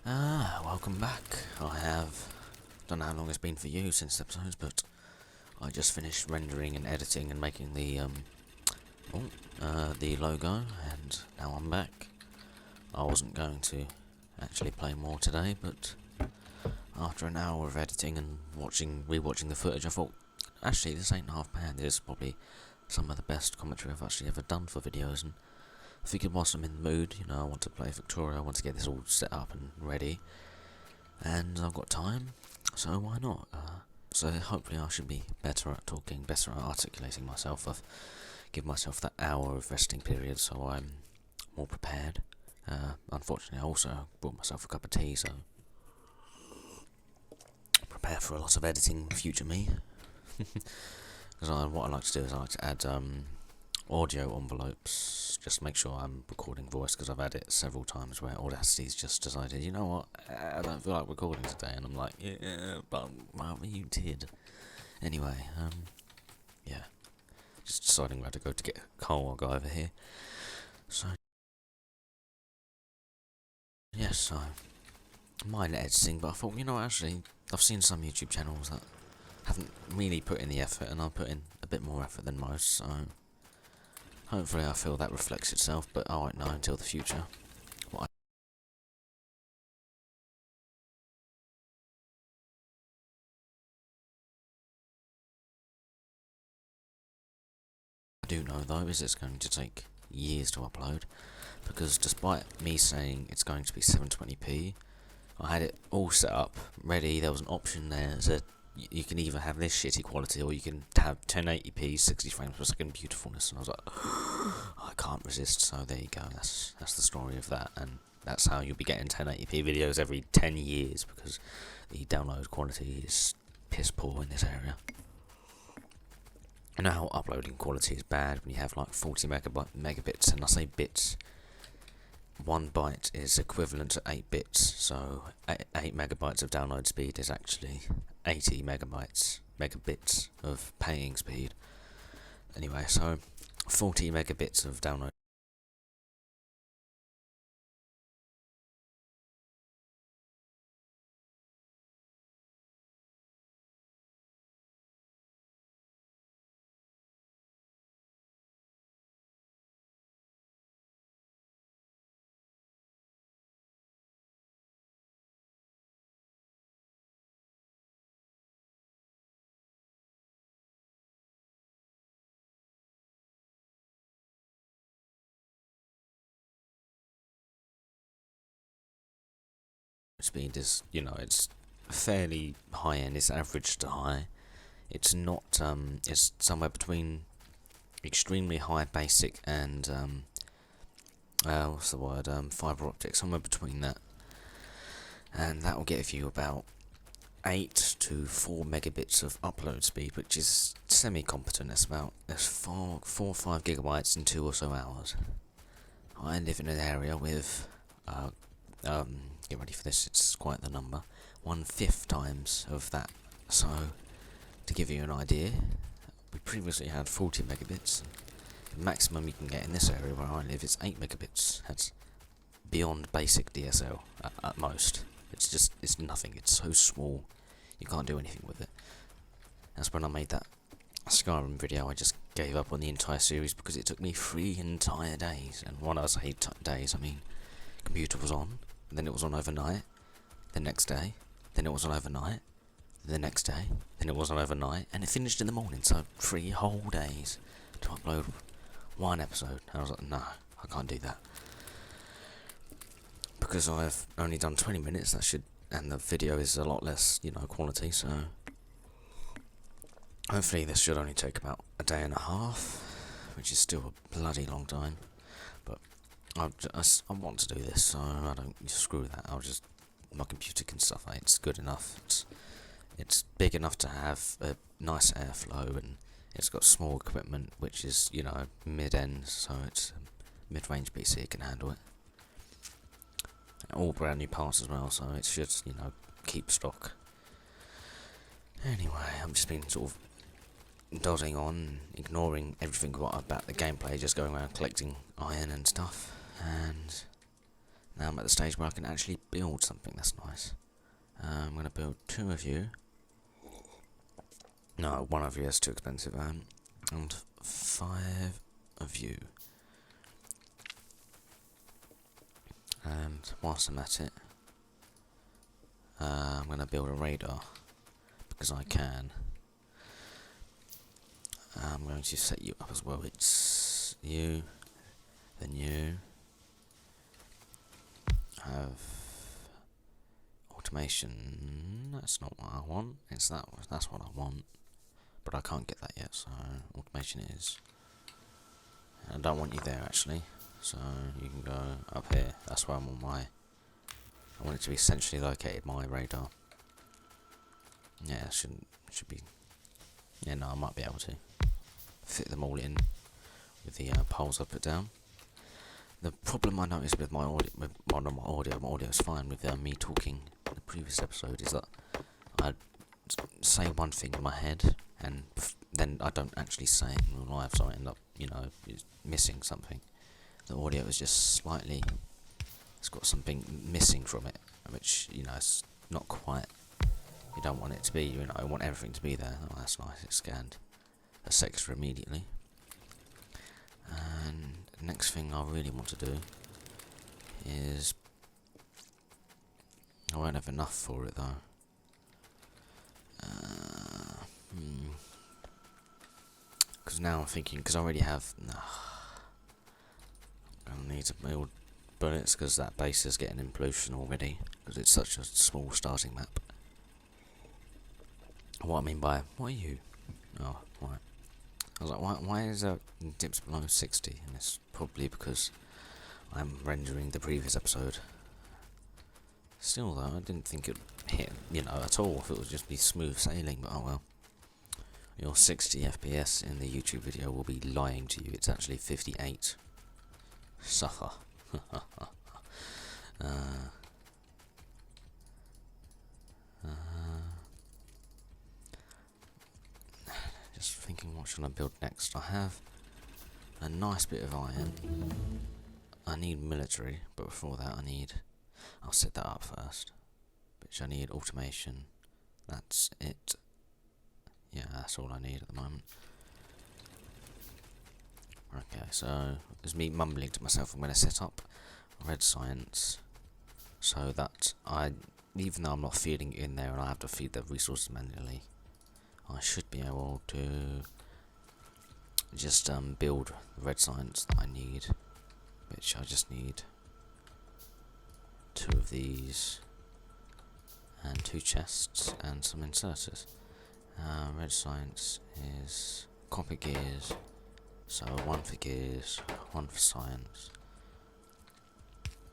Welcome back. Don't know how long it's been for you since episodes, but I just finished rendering and editing and making the logo, and now I'm back. I wasn't going to actually play more today, but after an hour of editing and rewatching the footage, I thought, actually, this ain't half bad. This is probably some of the best commentary I've actually ever done for videos, and I figured whilst I'm in the mood, I want to play Factorio, I want to get this all set up and ready, and I've got time, so why not? So hopefully I should be better at talking, better at articulating myself. I've given myself that hour of resting period, so I'm more prepared. Unfortunately, I also brought myself a cup of tea, so prepare for a lot of editing future me. Because what I like to do is I like to add audio envelopes, just to make sure I'm recording voice, because I've had it several times where Audacity's just decided, you know what, I don't feel like recording today, and I'm like, yeah, but well, you did. Anyway, yeah, just deciding where to go to get coal. I'll go over here. So, yes, I mind editing, but I thought, actually, I've seen some YouTube channels that haven't really put in the effort, and I'll put in a bit more effort than most, so hopefully I feel that reflects itself, but I won't know until the future. What I do know though is it's going to take years to upload, because despite me saying it's going to be 720p, I had it all set up, ready. There was an option there that said you can either have this shitty quality or you can have 1080p 60 frames per second beautifulness, and I was like, I can't resist. So there you go, that's the story of that, and that's how you'll be getting 1080p videos every 10 years, because the download quality is piss poor in this area. I know how uploading quality is bad when you have like 40 megabits, and I say bits, 1 byte is equivalent to 8 bits, so 8 megabytes of download speed is actually 80 megabits of paying speed. Anyway, so 40 megabits of download speed is, it's fairly high end, it's average to high. It's not, it's somewhere between extremely high basic and, what's the word, fibre optic, somewhere between that. And that will give you about 8 to 4 megabits of upload speed, which is semi-competent. It's 4 or 5 gigabytes in 2 or so hours. I live in an area with, get ready for this, it's quite the number, 1/5 times of that. So, to give you an idea, we previously had 40 megabits. The maximum you can get in this area where I live is 8 megabits. That's beyond basic DSL at most. It's nothing. It's so small, you can't do anything with it. That's when I made that Skyrim video. I just gave up on the entire series because it took me 3 entire days. And when I say days, I mean computer was on, then it was on overnight, the next day, then it was on overnight, the next day, then it was on overnight, and it finished in the morning. So 3 whole days to upload 1 episode. And I was like, no, I can't do that, because I've only done 20 minutes. And the video is a lot less, quality. So hopefully this should only take about a day and a half, which is still a bloody long time. But I want to do this, so I don't screw that. My computer can suffer. It's good enough. It's big enough to have a nice airflow, and it's got small equipment, which is mid-end, so it's a mid-range PC. It can handle it. All brand new parts as well, so it should keep stock. Anyway, I've just been sort of dodging on, ignoring everything about the gameplay, just going around collecting iron and stuff, and Now I'm at the stage where I can actually build something that's nice. I'm going to build 2 of you. No, 1 of you is too expensive. And 5 of you. And whilst I'm at it, I'm going to build a radar, because I can. I'm going to set you up as well. It's you, then you. Have automation. That's not what I want. It's that. That's what I want, but I can't get that yet. So automation is. I don't want you there actually. So you can go up here. That's where I'm on my. I want it to be centrally located. My radar. Yeah, should be. Yeah, no, I might be able to fit them all in with the poles I put down. The problem I noticed with my audio, my audio is fine with me talking in the previous episode, is that I say one thing in my head and then I don't actually say it in real life, so I end up, missing something. The audio is just slightly, it's got something missing from it, which, it's not quite, you don't want it to be, I want everything to be there. Oh, that's nice, it's scanned. That's extra immediately. And the next thing I really want to do is, I won't have enough for it though. Because now I'm thinking, because I already have, I need to build bullets because that base is getting in pollution already, because it's such a small starting map. What I mean by, what are you? Oh, right. I was like, why is it dips below 60? And it's probably because I'm rendering the previous episode. Still though, I didn't think it would hit, at all, if it would just be smooth sailing, but oh well. Your 60 FPS in the YouTube video will be lying to you, it's actually 58. Suffer. Just thinking, what should I build next? I have a nice bit of iron. I need military, but before that I'll set that up first. Which I need automation. That's it. Yeah, that's all I need at the moment. Okay, so there's me mumbling to myself. I'm going to set up red science so that even though I'm not feeding it in there and I have to feed the resources manually, I should be able to just build the red science that I need, which I just need 2 of these and 2 chests and some inserters. Red science is copper gears, so 1 for gears, 1 for science.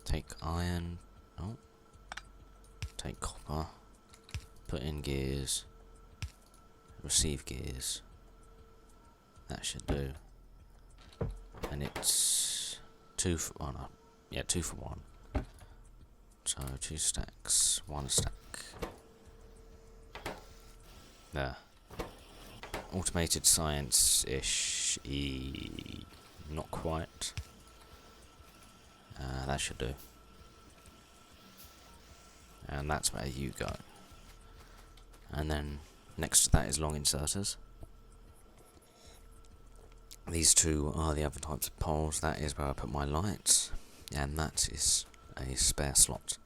Take iron, take copper, put in gears, receive gears. That should do. And it's 2 for 1. Yeah, 2 for 1. So 2 stacks, 1 stack. There. Automated science-ish. Not quite. That should do. And that's where you go. And then next to that is long inserters. These 2 are the other types of poles. That is where I put my lights. And that is a spare slot.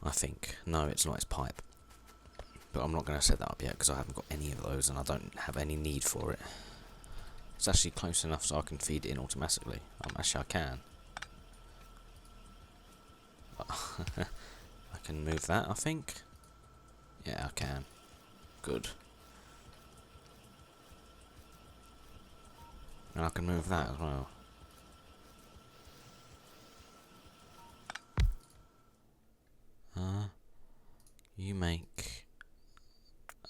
I think. No, it's not, it's pipe. But I'm not going to set that up yet because I haven't got any of those and I don't have any need for it. It's actually close enough so I can feed it in automatically. Actually, I can. I can move that, I think. Yeah, I can. Good. And I can move that as well. You make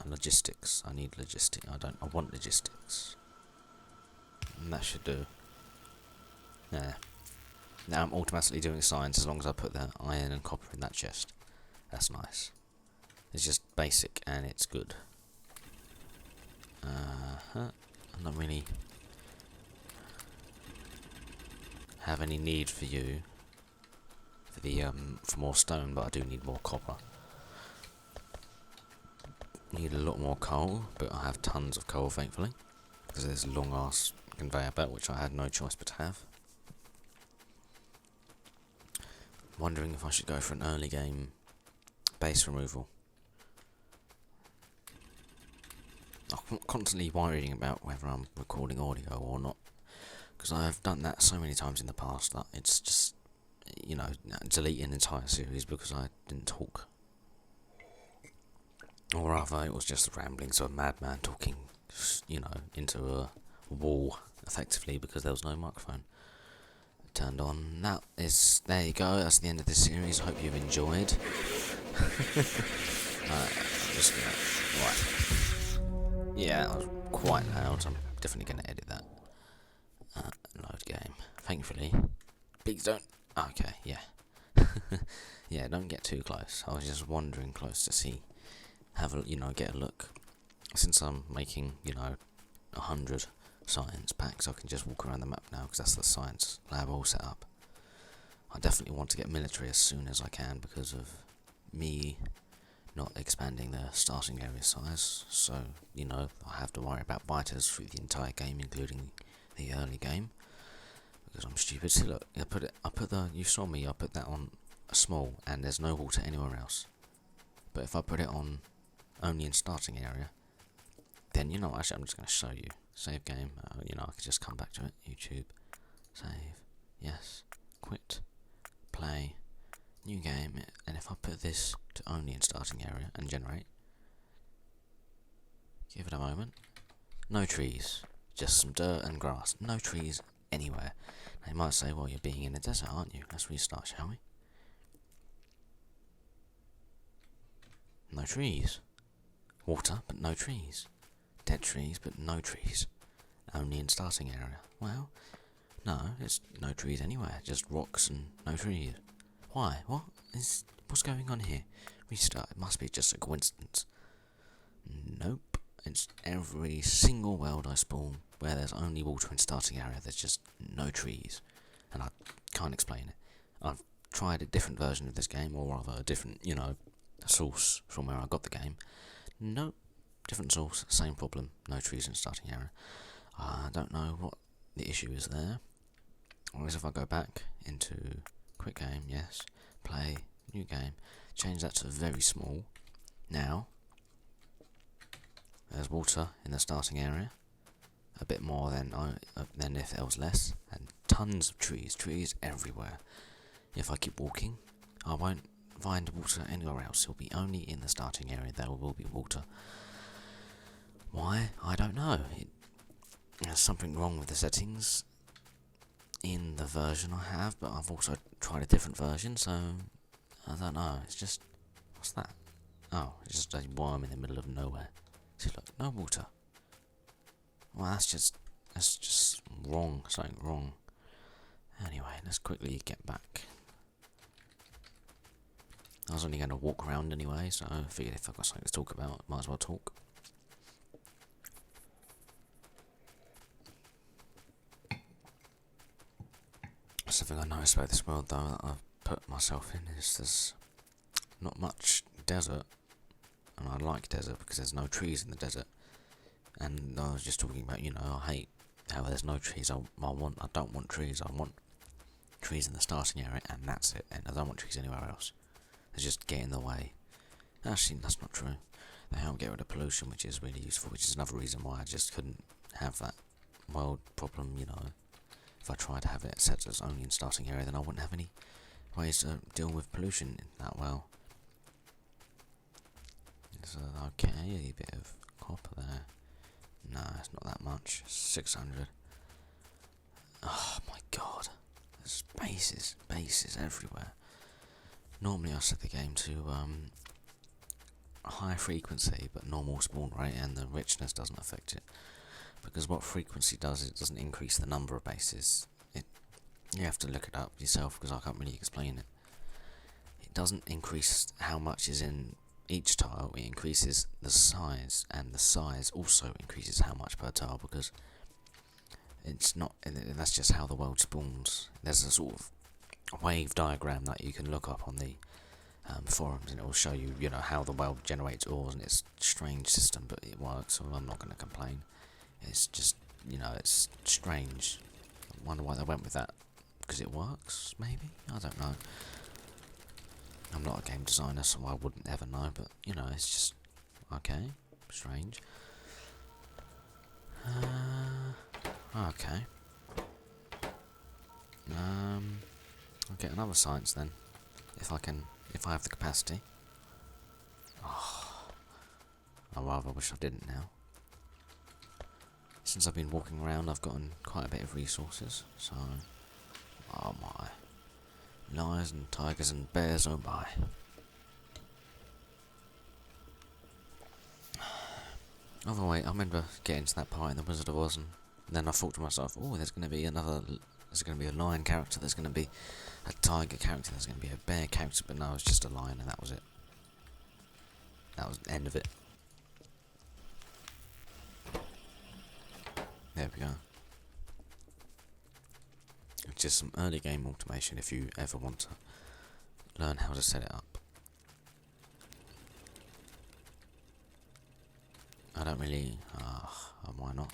logistics. I need logistics. I want logistics. And that should do. Yeah. Now I'm automatically doing science as long as I put the iron and copper in that chest. That's nice. It's just basic and it's good. I don't really have any need for you. for more stone, but I do need more copper. Need a lot more coal, but I have tons of coal, thankfully, because there's a long ass conveyor belt which I had no choice but to have. Wondering if I should go for an early game base removal. I'm constantly worrying about whether I'm recording audio or not, because I've done that so many times in the past that it's just, you know, delete an entire series because I didn't talk. Or rather, it was just the ramblings of a madman talking, you know, into a wall, effectively, because there was no microphone turned on. There you go, that's the end of this series. I hope you've enjoyed. I'm just gonna, right. Yeah, that was quite loud. I'm definitely going to edit that. Load game. Thankfully. Please don't. Okay, yeah. Yeah, don't get too close. I was just wandering close to see. Get a look. Since I'm making, 100 science packs, I can just walk around the map now because that's the science lab all set up. I definitely want to get military as soon as I can because of me not expanding the starting area size, so I have to worry about biters through the entire game, including the early game, because I'm stupid. See, look, you saw me, I put that on small, and there's no water anywhere else. But if I put it on only in starting area, then actually I'm just going to show you. Save game, I could just come back to it. YouTube, save, yes, quit, play, new game, and if I put this to only in starting area and generate, give it a moment, no trees, just some dirt and grass, no trees anywhere. Now you might say, well, you're being in the desert, aren't you? Let's restart, shall we? No trees. Water, but no trees. Dead trees, but no trees. Only in starting area. Well, no, it's no trees anywhere, just rocks and no trees. Why? What's going on here? Restart. It must be just a coincidence. Nope. It's every single world I spawn where there's only water in starting area. There's just no trees, and I can't explain it. I've tried a different version of this game, or rather a different, source from where I got the game. Nope. Different source, same problem. No trees in starting area. I don't know what the issue is there. Whereas if I go back into quick game, yes, play, new game, change that to very small. Now, there's water in the starting area, a bit more than if there was less, and tons of trees everywhere. If I keep walking, I won't find water anywhere else. It'll be only in the starting area there will be water. Why? I don't know. There's something wrong with the settings in the version I have, but I've also tried a different version, so I don't know. It's just, what's that? Oh, it's just a worm in the middle of nowhere. See, look, no water. Well, that's just wrong. Something wrong. Anyway, let's quickly get back. I was only going to walk around anyway, so I figured if I've got something to talk about, might as well talk. Something I noticed about this world, though, that I've put myself in is there's not much desert, and I like desert because there's no trees in the desert. And I was just talking about, I hate how there's no trees. I don't want trees. I want trees in the starting area, and that's it. And I don't want trees anywhere else. They just get in the way. Actually, that's not true. They help get rid of pollution, which is really useful. Which is another reason why I just couldn't have that world problem. If I tried to have it set as only in starting area, then I wouldn't have any ways to deal with pollution that well. So, okay, a bit of copper there. No, it's not that much. 600. Oh my god. There's bases everywhere. Normally I set the game to high frequency but normal spawn rate, and the richness doesn't affect it. Because what frequency does, it doesn't increase the number of bases. You have to look it up yourself because I can't really explain it. It doesn't increase how much is in each tile, it increases the size, and the size also increases how much per tile, because it's not, and that's just how the world spawns. There's a sort of wave diagram that you can look up on the forums, and it will show you, how the well generates ores, and it's a strange system, but it works, so I'm not going to complain. It's just, it's strange. I wonder why they went with that. Because it works, maybe? I don't know. I'm not a game designer, so I wouldn't ever know, but, it's just, okay, strange. Okay. I'll get another science then, if I have the capacity. Oh, I rather wish I didn't now. Since I've been walking around, I've gotten quite a bit of resources, so... Oh my. Lions and tigers and bears, oh my. Other way, I remember getting to that part in the Wizard of Oz, and then I thought to myself, oh, there's going to be a lion character, there's going to be a tiger character, there's going to be a bear character, but no, it's just a lion, and that was it. That was the end of it. There we go. It's just some early game automation if you ever want to learn how to set it up. I don't really... why not?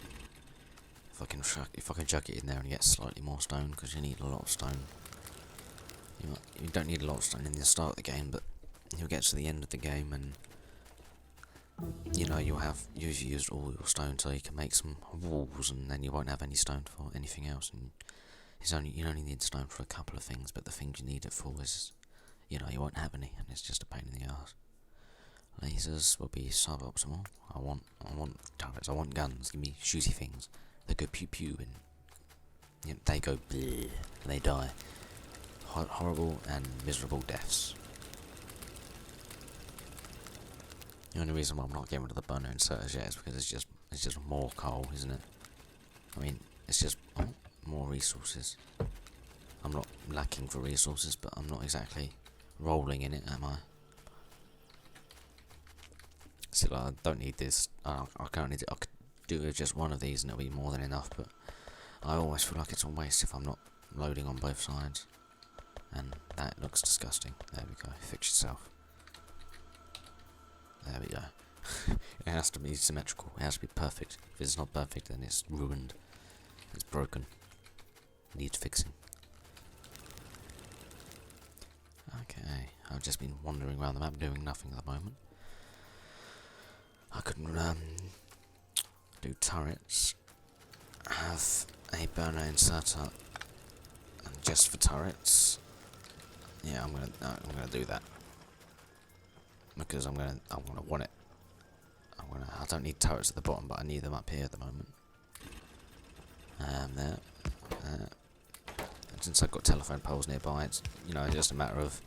If I can chuck it in there and get slightly more stone, because you need a lot of stone. You don't need a lot of stone in the start of the game, but you'll get to the end of the game and you'll have usually used all your stone so you can make some walls, and then you won't have any stone for anything else. And you only need stone for a couple of things, but the things you need it for is, you won't have any, and it's just a pain in the ass. Lasers will be suboptimal. I want turrets. I want guns. Give me shooty things. They go pew pew and they go bleh. And they die horrible and miserable deaths. The only reason why I'm not getting rid of the burner inserters yet is because it's just more coal, isn't it? I mean, it's just more resources. I'm not lacking for resources, but I'm not exactly rolling in it, am I? So I don't need this. I can't need it. I could do with just one of these and it'll be more than enough, but I always feel like it's a waste if I'm not loading on both sides. And that looks disgusting. There we go. Fix yourself. There we go. It has to be symmetrical. It has to be perfect. If it's not perfect, then it's ruined. It's broken. Needs fixing. Okay. I've just been wandering around the map doing nothing at the moment. I could do turrets, have a burner inserter, and just for turrets. Yeah, I'm gonna do that because I want it. I don't need turrets at the bottom, but I need them up here at the moment. There. And since I've got telephone poles nearby, it's just a matter of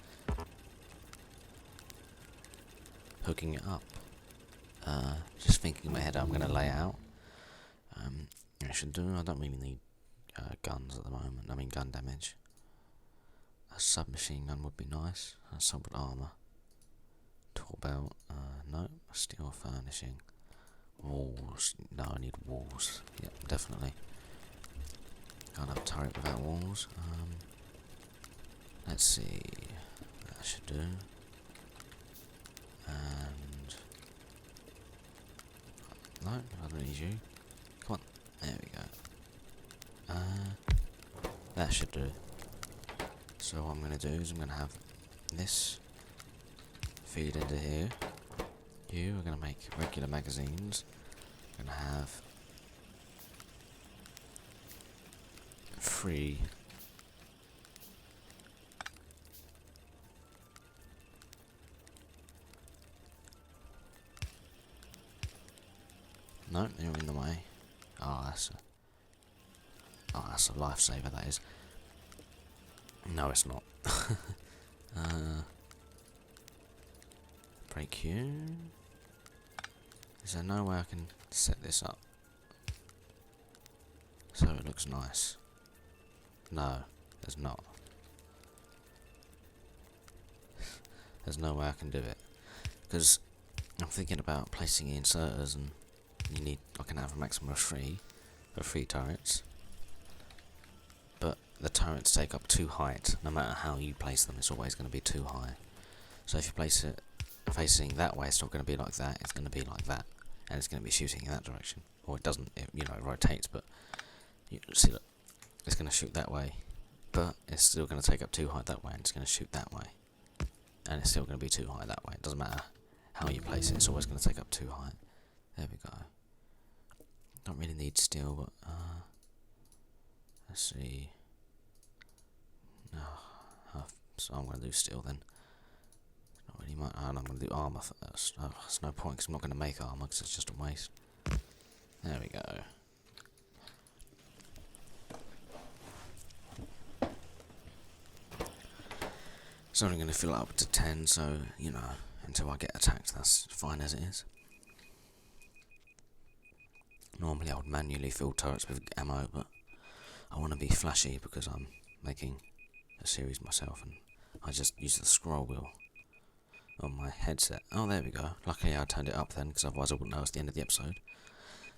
hooking it up. Just thinking in my head how I'm going to lay it out. I don't really need guns at the moment. I mean gun damage. A submachine gun would be nice. Assault armour. Tool belt. No. Steel furnishing. Walls. No, I need walls. Yep, definitely. Can't have a turret without walls. Let's see. That should do. And... no, I don't need you. Come on. There we go. That should do. So what I'm going to do is I'm going to have this feed into here. We're going to make regular magazines. We're going to have 3 no, you're in the way. That's a lifesaver, that is. No, it's not. Break you. Is there no way I can set this up so it looks nice? No, there's not. There's no way I can do it. Because I'm thinking about placing inserters, and I can have a maximum of 3 for 3 turrets. But the turrets take up 2 height. No matter how you place them, it's always going to be too high. So if you place it facing that way, it's not going to be like that, it's going to be like that. And it's going to be shooting in that direction. Or it doesn't, it rotates, but you see, look, it's going to shoot that way. But it's still going to take up 2 height that way, and it's going to shoot that way. And it's still going to be 2 high that way. It doesn't matter how you place it, it's always going to take up 2 height. There we go. Don't really need steel, but let's see. So I'm going to do steel then. Not really much. And I'm going to do armour first. Oh, there's no point because I'm not going to make armour because it's just a waste. There we go. It's only going to fill up to 10, so, until I get attacked, that's fine as it is. Normally I would manually fill turrets with ammo, but I want to be flashy because I'm making a series myself, and I just use the scroll wheel on my headset. Oh, there we go. Luckily I turned it up then, because otherwise I wouldn't know it's the end of the episode.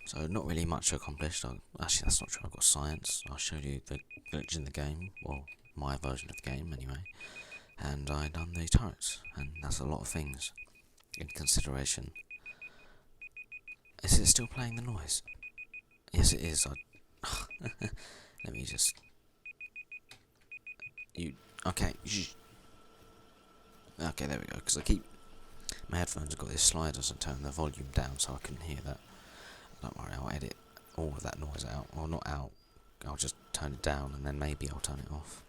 So not really much accomplished. Actually, that's not true. I've got science. I showed you the glitch in the game, well, my version of the game anyway. And I done the turrets, and that's a lot of things in consideration. Is it still playing the noise? Yes, it is. Let me just. Okay. Okay, there we go. Because my headphones have got this slider to turn the volume down so I can hear that. Don't worry, I'll edit all of that noise out. Or not out. I'll just turn it down and then maybe I'll turn it off.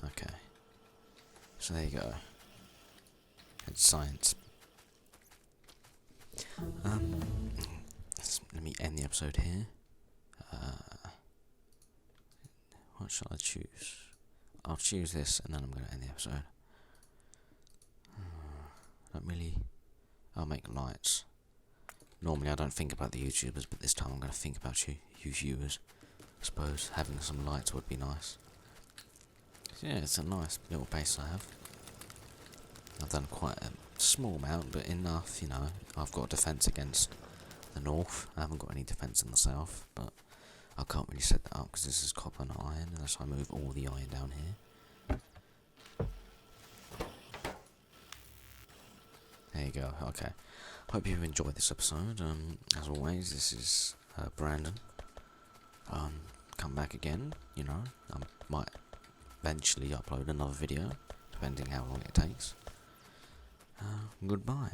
Okay. So there you go. It's science. Let me end the episode here. What shall I choose? I'll choose this and then I'm going to end the episode. I'll make lights. Normally I don't think about the YouTubers, but this time I'm going to think about you viewers. I suppose having some lights would be nice. Yeah, it's a nice little base I have. I've done quite a small amount, but enough, I've got defence against the north. I haven't got any defence in the south, but I can't really set that up because this is copper and iron, unless I move all the iron down here. There you go, okay. Hope you've enjoyed this episode. As always, this is Brandon. Come back again, I might eventually upload another video, depending how long it takes. Goodbye.